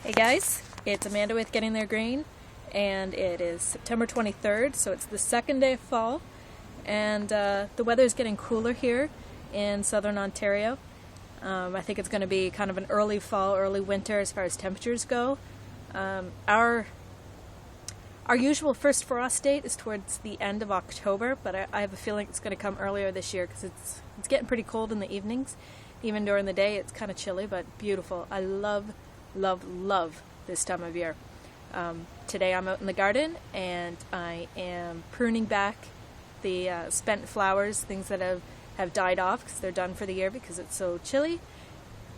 Hey guys, it's Amanda with Getting Their Green, and it is September 23rd, so it's the second day of fall, and the weather is getting cooler here in southern Ontario. I think it's going to be kind of an early fall, early winter as far as temperatures go. Our usual first frost date is towards the end of October, but I have a feeling it's going to come earlier this year because it's getting pretty cold in the evenings. Even during the day it's kind of chilly, but beautiful. I love this time of year. Today I'm out in the garden and I am pruning back the spent flowers, things that have died off because they're done for the year because it's so chilly,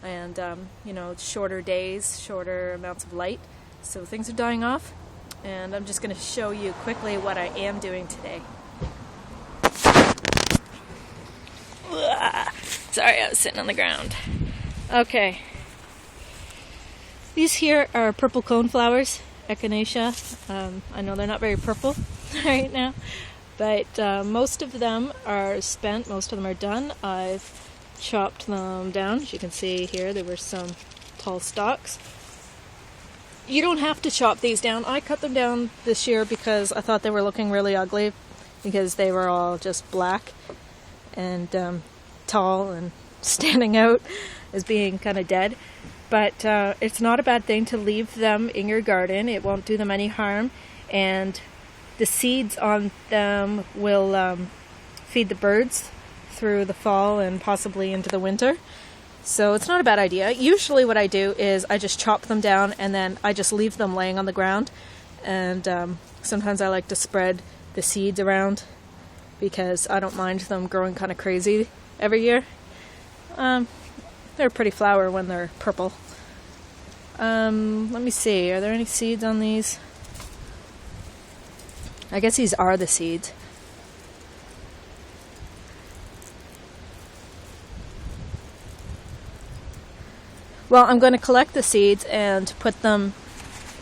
and shorter days, shorter amounts of light, so things are dying off, and I'm just going to show you quickly what I am doing today. Sorry, I was sitting on the ground. Okay. These here are purple coneflowers, echinacea. I know they're not very purple right now, but most of them are spent, most of them are done. I've chopped them down. As you can see here, there were some tall stalks. You don't have to chop these down. I cut them down this year because I thought they were looking really ugly because they were all just black and tall and standing out as being kind of dead. But it's not a bad thing to leave them in your garden. It won't do them any harm, and the seeds on them will feed the birds through the fall and possibly into the winter. So it's not a bad idea. Usually what I do is I just chop them down and then I just leave them laying on the ground, and sometimes I like to spread the seeds around because I don't mind them growing kind of crazy every year. They're a pretty flower when they're purple. Let me see, are there any seeds on these? I guess these are the seeds. Well, I'm going to collect the seeds and put them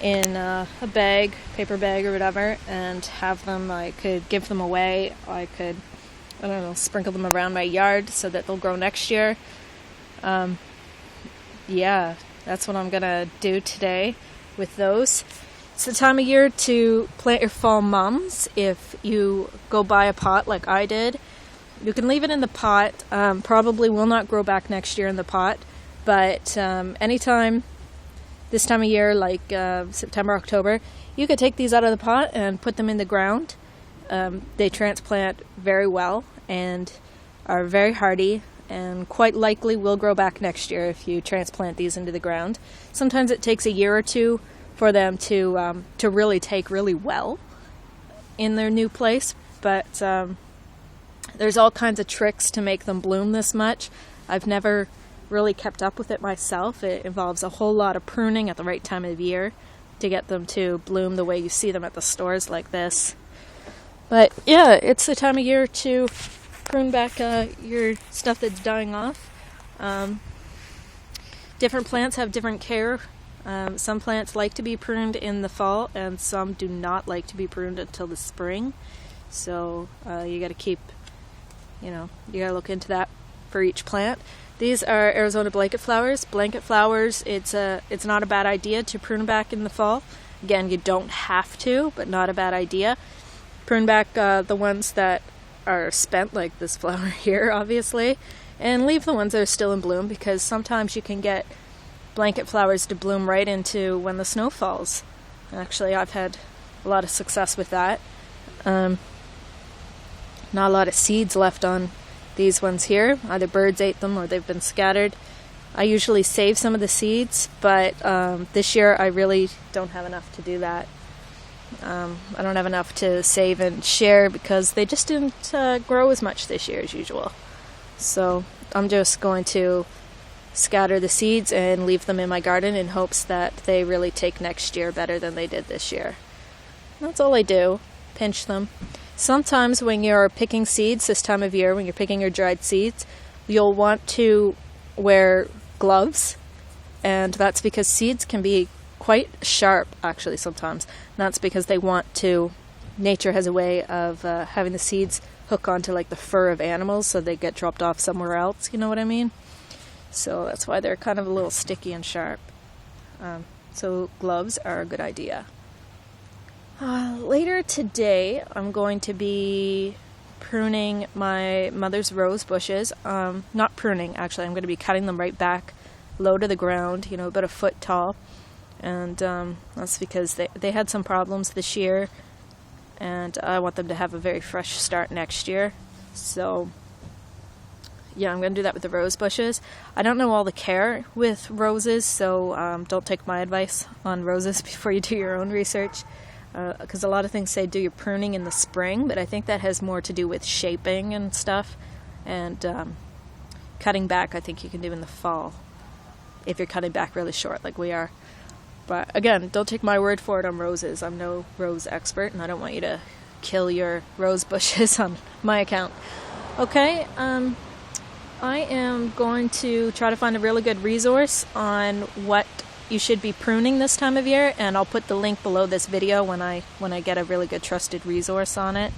in a bag, paper bag or whatever, and have them. I could give them away. I could, I don't know, sprinkle them around my yard so that they'll grow next year. Yeah, that's what I'm gonna do today with those. It's the time of year to plant your fall mums. If you go buy a pot like I did, you can leave it in the pot. Probably will not grow back next year in the pot, but anytime this time of year, like September, October, you could take these out of the pot and put them in the ground. They transplant very well and are very hardy, and quite likely will grow back next year if you transplant these into the ground. Sometimes it takes a year or two for them to really take really well in their new place, but there's all kinds of tricks to make them bloom this much. I've never really kept up with it myself. It involves a whole lot of pruning at the right time of year to get them to bloom the way you see them at the stores like this. But yeah, it's the time of year to prune back your stuff that's dying off. Different plants have different care. Some plants like to be pruned in the fall, and some do not like to be pruned until the spring. So you got to keep, you got to look into that for each plant. These are Arizona blanket flowers. Blanket flowers, it's not a bad idea to prune back in the fall. Again, you don't have to, but not a bad idea. Prune back the ones that are spent, like this flower here, obviously, and leave the ones that are still in bloom, because sometimes you can get blanket flowers to bloom right into when the snow falls. Actually, I've had a lot of success with that. Not a lot of seeds left on these ones here. Either birds ate them or they've been scattered. I usually save some of the seeds, but this year I really don't have enough to do that. I don't have enough to save and share because they just didn't grow as much this year as usual. So I'm just going to scatter the seeds and leave them in my garden in hopes that they really take next year better than they did this year. That's all I do. Pinch them. Sometimes when you're picking seeds this time of year, when you're picking your dried seeds, you'll want to wear gloves, and that's because seeds can be quite sharp, actually, sometimes. And that's because nature has a way of having the seeds hook onto like the fur of animals so they get dropped off somewhere else, you know what I mean? So that's why they're kind of a little sticky and sharp. So gloves are a good idea. Later today, I'm going to be pruning my mother's rose bushes. Not pruning, actually. I'm going to be cutting them right back, low to the ground, about a foot tall. And that's because they had some problems this year, and I want them to have a very fresh start next year. So yeah, I'm going to do that with the rose bushes. I don't know all the care with roses, so don't take my advice on roses before you do your own research. Because a lot of things say do your pruning in the spring, but I think that has more to do with shaping and stuff. And cutting back, I think you can do in the fall, if you're cutting back really short like we are. But again, don't take my word for it on roses. I'm no rose expert, and I don't want you to kill your rose bushes on my account. Okay, I am going to try to find a really good resource on what you should be pruning this time of year, and I'll put the link below this video when I get a really good trusted resource on it.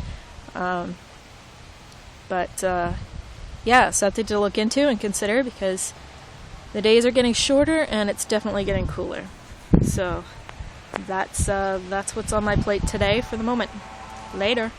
Yeah, something to look into and consider, because the days are getting shorter and it's definitely getting cooler. So that's what's on my plate today for the moment. Later.